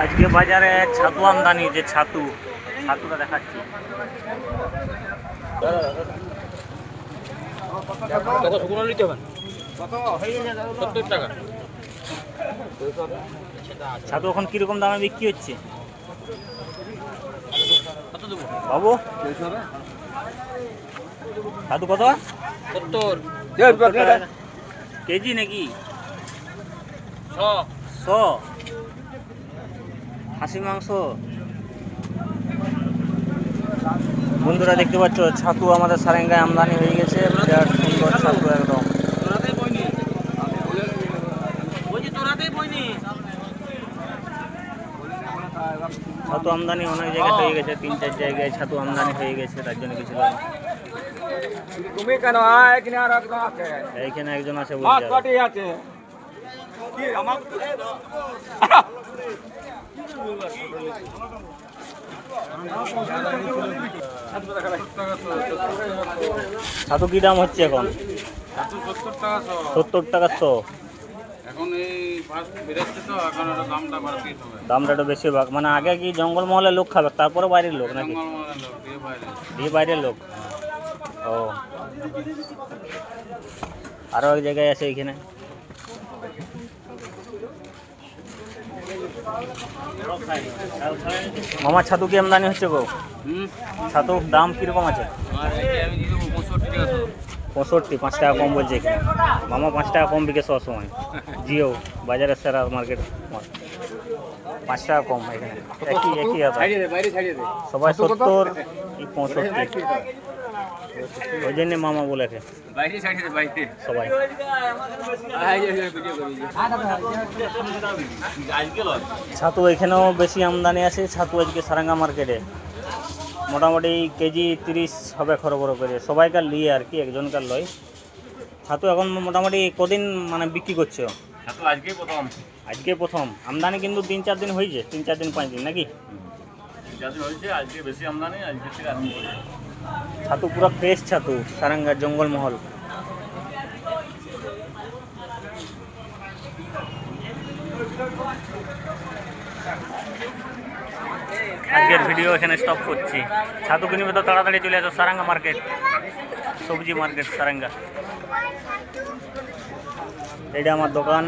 আজকে বাজারে ছাতু আমদানি, যে ছাতুটা দেখাচ্ছি। কত শুকনো নিতে হবে? 70 টাকা। ছাতু এখন কিরকম দামে বিক্রি হচ্ছে কত দেবো বাবু? ছাতু কত? 70 কেজি নাকি? 100। খাসি মাংস। বন্ধুরা দেখতে পাচ্ছ ছাতু আমাদের সারেঙ্গায় আমদানি হয়ে গেছে। বিরাট সুন্দর ছাতু একদম। ছাতু আমদানি অনেক জায়গায় হয়ে গেছে, 3-4 জায়গায় ছাতু আমদানি হয়ে গেছে, তার জন্য কিছু এইখানে একজন আছে বলছে। ছাতু কি দাম হচ্ছে এখন? 70 টাকা 100। এখন এই ফার্স্ট বেরোচ্ছে তো, এখন ওটা দামটা বাড়তেই হবে। দামটা একটু বেশি ভাগ, মানে আগে কি জঙ্গলমহলের লোক খাবে, তারপরে বাইরের লোক নাকি? জঙ্গলমহলের লোক দিয়ে বাইরে। দিয়ে বাইরের লোক। ও, আরও এক জায়গায় আছে এইখানে। মামা ছাতু কি আমদানি হচ্ছে গো? ছাতুর দাম কিরকম আছে? আমি দিয়ে দেবো 65 টাকা। 65, 5 টাকা কম বলছে এখানে। মামা 5 টাকা কম বিকে সব সময়। জিও বাজারের সেরা মার্কেট, 5 টাকা কম এখানে। একই আছে সবাই 70, 65। ওই জন্য মামা বলেছে সবাই। ছাতু এখানেও বেশি আমদানি আছে। ছাতু আজকে সারাঙ্গা মার্কেটে মোটামুটি কেজি 30 হবে খরবর করে, সবাইকার লিয়ে আর কি, একজনকার লয়। ছাতু এখন মোটামুটি কদিন মানে বিক্রি করছে? ছাতু আজকে প্রথম আমদানি, কিন্তু 3-4 দিন হয়েছে, 3-4 দিন 5 দিন নাকি? হয়েছে। আজকে বেশি আমদানি, আজকে থেকে আরম্ভ করে। ছাতু পুরো ফ্রেশ ছাতু, সারাঙ্গা জঙ্গলমহল। আজকের ভিডিও এখানে স্টপ করছি। ছাতু কিনবে তো তাড়াতাড়ি চলে আসো সারাঙ্গা মার্কেট, সবজি মার্কেট সারাঙ্গা। এটা আমার দোকান।